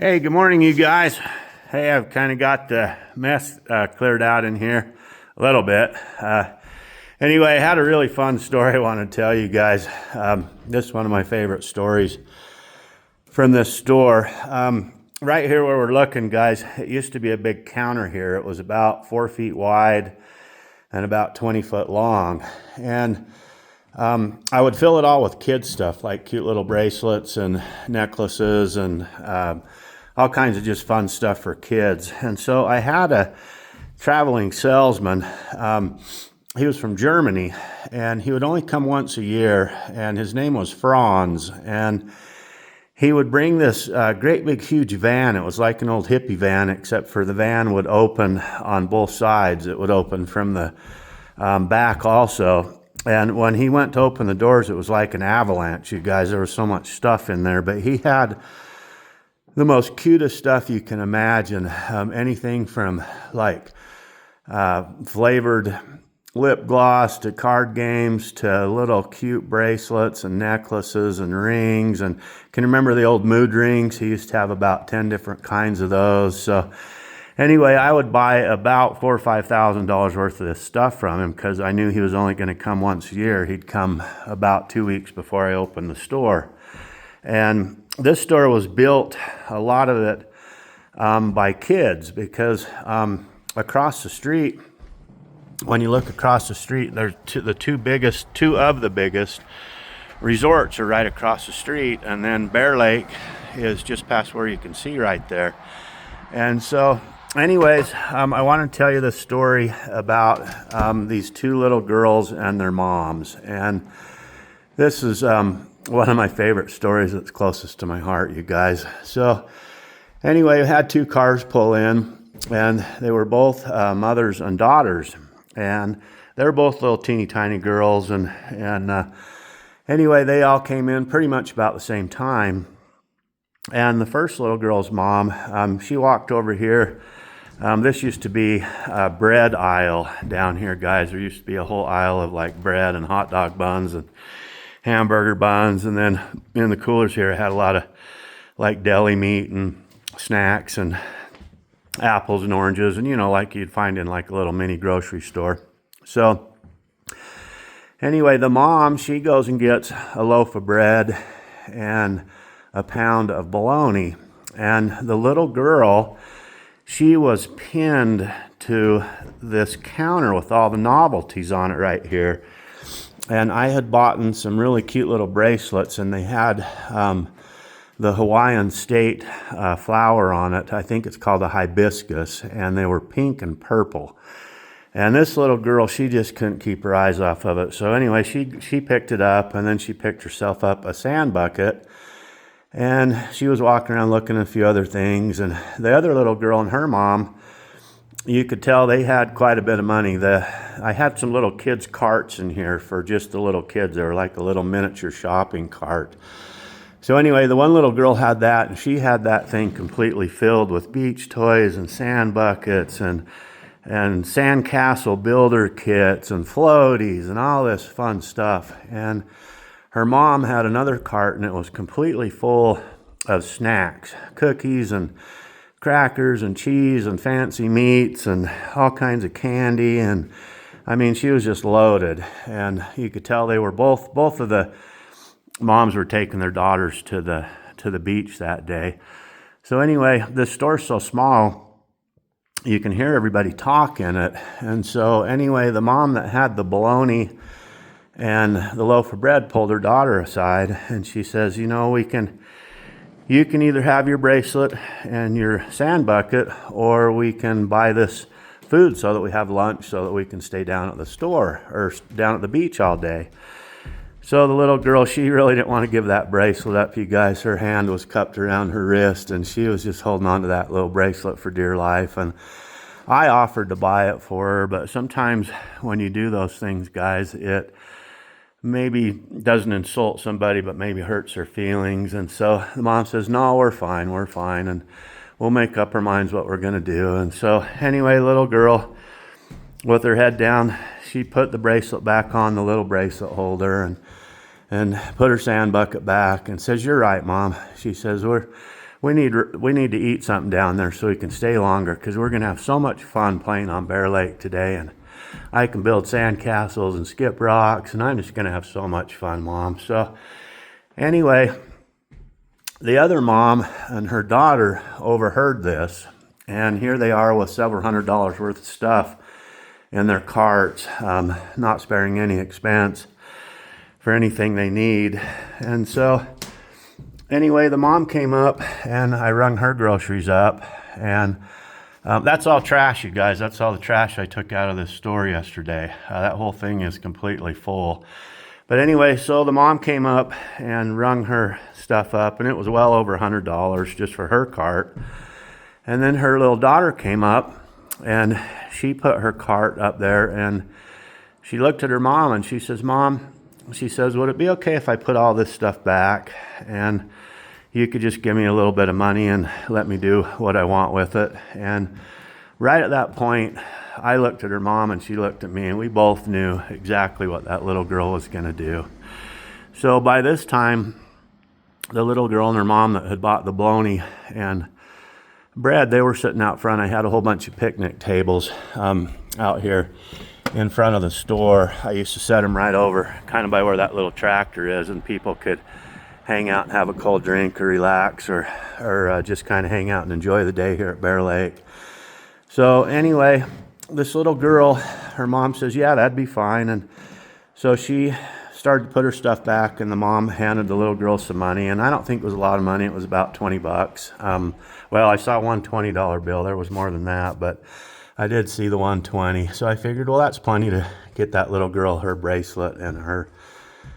Hey, good morning, you guys. Hey, I've kind of got the mess cleared out in here a little bit. Anyway, I had a really fun story I want to tell you guys. This is one of my favorite stories from this store. Right here where we're looking, guys, it used to be a big counter here. It was about 4 feet wide and about 20 foot long. And I would fill it all with kids stuff, like cute little bracelets and necklaces and all kinds of just fun stuff for kids. And so I had a traveling salesman. He was from Germany, and he would only come once a year, and his name was Franz. And he would bring this great big huge van. It was like an old hippie van, except for the van would open on both sides. It would open from the back also. And when he went to open the doors, it was like an avalanche, you guys. There was so much stuff in there. But he had the most cutest stuff you can imagine. Anything from like flavored lip gloss to card games to little cute bracelets and necklaces and rings. And can you remember the old mood rings? He used to have about 10 different kinds of those. So anyway, I would buy about $4,000 or $5,000 worth of this stuff from him because I knew he was only going to come once a year. He'd come about 2 weeks before I opened the store. And this store was built, a lot of it, by kids because across the street, when you look across the street, there's two of the biggest resorts are right across the street, and then Bear Lake is just past where you can see right there. And so anyways, I want to tell you the story about these two little girls and their moms. And this is one of my favorite stories that's closest to my heart, you guys. So anyway, I had two cars pull in, and they were both mothers and daughters. And they were both little teeny tiny girls. And anyway, they all came in pretty much about the same time. And the first little girl's mom, she walked over here. This used to be a bread aisle down here, guys. There used to be a whole aisle of like bread and hot dog buns and hamburger buns. And then in the coolers here, it had a lot of like deli meat and snacks and apples and oranges. And, you know, like you'd find in like a little mini grocery store. So anyway, the mom, she goes and gets a loaf of bread and a pound of bologna. And the little girl, she was pinned to this counter with all the novelties on it right here. And I had bought some really cute little bracelets, and they had the Hawaiian state flower on it. I think it's called a hibiscus, and they were pink and purple. And this little girl, she just couldn't keep her eyes off of it. So anyway, she picked it up, and then she picked herself up a sand bucket. And she was walking around looking at a few other things. And the other little girl and her mom, you could tell they had quite a bit of money. I had some little kids' carts in here for just the little kids. They were like a little miniature shopping cart. So anyway, the one little girl had that, and she had that thing completely filled with beach toys and sand buckets and sandcastle builder kits and floaties and all this fun stuff. And her mom had another cart, and it was completely full of snacks, cookies and crackers and cheese and fancy meats and all kinds of candy. And I mean, she was just loaded. And you could tell they were both of the moms were taking their daughters to the beach that day. So anyway, the store's so small, you can hear everybody talk in it. And so anyway, the mom that had the bologna and the loaf of bread pulled her daughter aside, and she says, you know, you can either have your bracelet and your sand bucket, or we can buy this food so that we have lunch so that we can stay down at the store or down at the beach all day. So the little girl, she really didn't want to give that bracelet up, you guys. Her hand was cupped around her wrist, and she was just holding on to that little bracelet for dear life. And I offered to buy it for her, but sometimes when you do those things, guys, it maybe doesn't insult somebody, but maybe hurts their feelings. And so the mom says, no, we're fine, and we'll make up our minds what we're going to do. And so anyway, little girl, with her head down, she put the bracelet back on the little bracelet holder and put her sand bucket back and says, you're right, Mom. She says, we're we need to eat something down there so we can stay longer, because we're going to have so much fun playing on Bear Lake today. And I can build sand castles and skip rocks, and I'm just going to have so much fun, Mom. So anyway, the other mom and her daughter overheard this, and here they are with several $100s worth of stuff in their carts, not sparing any expense for anything they need. And so anyway, the mom came up and I rung her groceries up, and that's all trash, you guys. That's all the trash I took out of this store yesterday. That whole thing is completely full. But anyway, so the mom came up and rung her stuff up, and it was well over $100 just for her cart. And then her little daughter came up, and she put her cart up there, and she looked at her mom, and she says, Mom, she says, would it be okay if I put all this stuff back, and you could just give me a little bit of money and let me do what I want with it? And right at that point, I looked at her mom and she looked at me, and we both knew exactly what that little girl was going to do. So by this time, the little girl and her mom that had bought the bologna and bread, they were sitting out front. I had a whole bunch of picnic tables out here in front of the store. I used to set them right over kind of by where that little tractor is, and people could hang out and have a cold drink or relax or just kind of hang out and enjoy the day here at Bear Lake. So anyway, this little girl, her mom says, yeah, that'd be fine. And so she started to put her stuff back, and the mom handed the little girl some money, and I don't think it was a lot of money. It was about 20 bucks. Well, I saw one $20 bill. There was more than that, but I did see the 120. So I figured, well, that's plenty to get that little girl her bracelet and her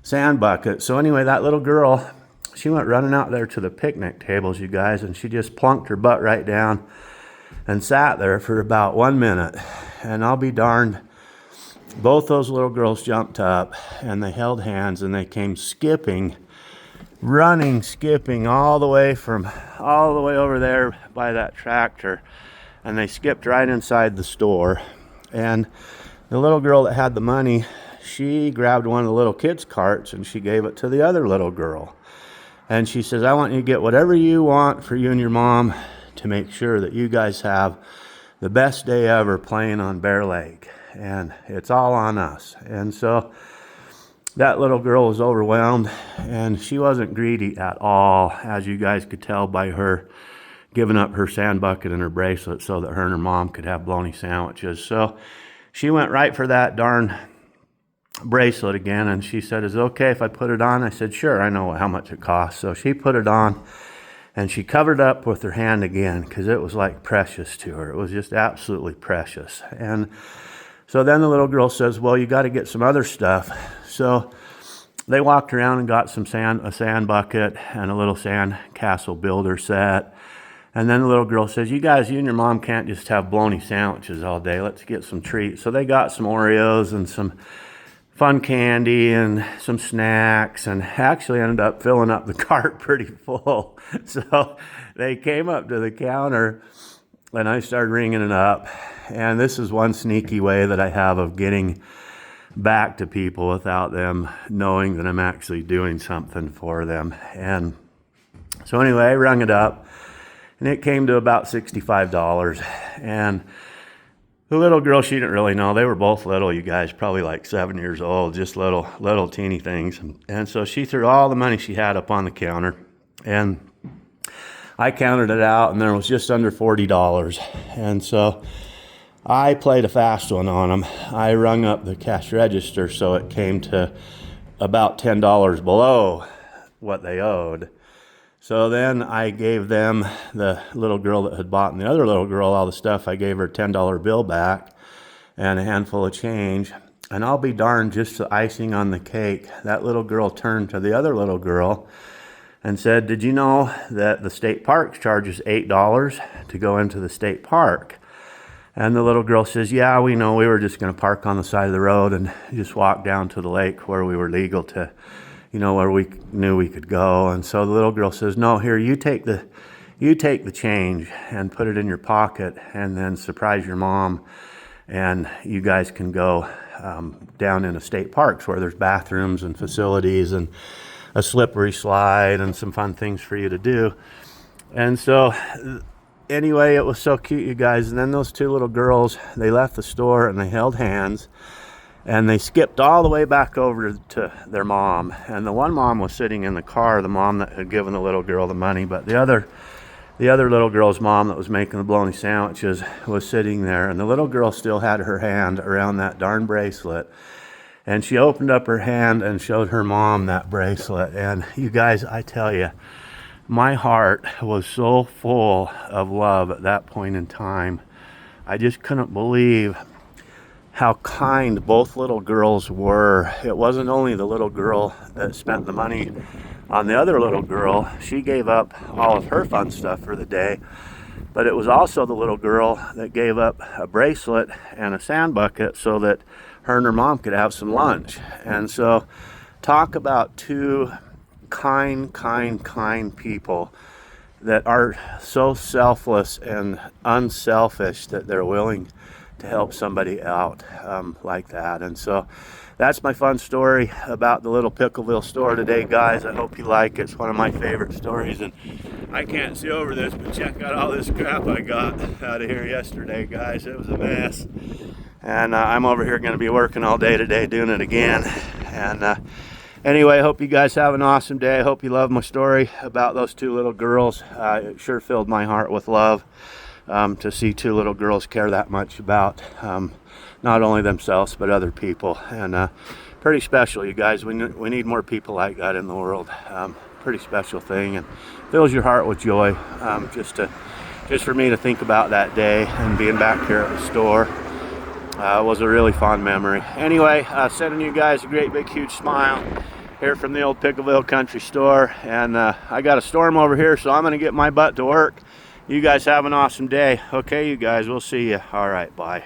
sand bucket. So anyway, that little girl, she went running out there to the picnic tables, you guys, and she just plunked her butt right down and sat there for about 1 minute. And I'll be darned, both those little girls jumped up and they held hands, and they came skipping, skipping all the way over there by that tractor, and they skipped right inside the store. And the little girl that had the money, she grabbed one of the little kids' carts and she gave it to the other little girl. And she says, I want you to get whatever you want for you and your mom to make sure that you guys have the best day ever playing on Bear Lake. And it's all on us. And so that little girl was overwhelmed, and she wasn't greedy at all, as you guys could tell by her giving up her sand bucket and her bracelet so that her and her mom could have bologna sandwiches. So she went right for that darn bracelet again, and she said, is it okay if I put it on? I said, sure, I know how much it costs. So she put it on, and she covered up with her hand again, because it was like precious to her. It was just absolutely precious. And so then the little girl says, well, you got to get some other stuff. So they walked around and got a sand bucket and a little sand castle builder set. And then the little girl says, you and your mom can't just have bologna sandwiches all day. Let's get some treats. So they got some Oreos and some fun candy and some snacks, and actually ended up filling up the cart pretty full. So they came up to the counter, and I started ringing it up. And this is one sneaky way that I have of getting back to people without them knowing that I'm actually doing something for them. And so anyway, I rung it up, and it came to about $65. And the little girl, she didn't really know. They were both little, you guys, probably like 7 years old, just little teeny things. And so she threw all the money she had up on the counter, and I counted it out, and there was just under $40. And so I played a fast one on them. I rung up the cash register, so it came to about $10 below what they owed. So then I gave them, the little girl that had bought and the other little girl, all the stuff. I gave her a $10 bill back and a handful of change. And I'll be darned, just the icing on the cake, that little girl turned to the other little girl and said, did you know that the state park charges $8 to go into the state park? And the little girl says, yeah, we know. We were just going to park on the side of the road and just walk down to the lake where we were legal to, where we knew we could go. And so the little girl says, no, here, you take the change and put it in your pocket, and then surprise your mom, and you guys can go down into state parks where there's bathrooms and facilities and a slippery slide and some fun things for you to do. And so anyway, it was so cute, you guys. And then those two little girls, they left the store and they held hands and they skipped all the way back over to their mom. And the one mom was sitting in the car, the mom that had given the little girl the money, but the other little girl's mom that was making the bologna sandwiches was sitting there, and the little girl still had her hand around that darn bracelet. And she opened up her hand and showed her mom that bracelet. And you guys, I tell you, my heart was so full of love at that point in time. I just couldn't believe how kind both little girls were. It wasn't only the little girl that spent the money on the other little girl. She gave up all of her fun stuff for the day, but it was also the little girl that gave up a bracelet and a sand bucket so that her and her mom could have some lunch. And so talk about two kind people that are so selfless and unselfish that they're willing to help somebody out like that. And so that's my fun story about the little Pickleville store today, guys. I hope you like it. It's one of my favorite stories, and I can't see over this, but check out all this crap I got out of here yesterday, guys. It was a mess. And I'm over here going to be working all day today doing it again. And anyway, I hope you guys have an awesome day. I hope you love my story about those two little girls. It sure filled my heart with love to see two little girls care that much about not only themselves but other people. And pretty special, you guys. We need more people like that in the world. Pretty special thing, and fills your heart with joy just for me to think about that day and being back here at the store. Was a really fond memory. Anyway, sending you guys a great big huge smile here from the old Pickleville Country Store. And I got a storm over here, so I'm going to get my butt to work. You guys have an awesome day. Okay, you guys, we'll see you. All right, bye.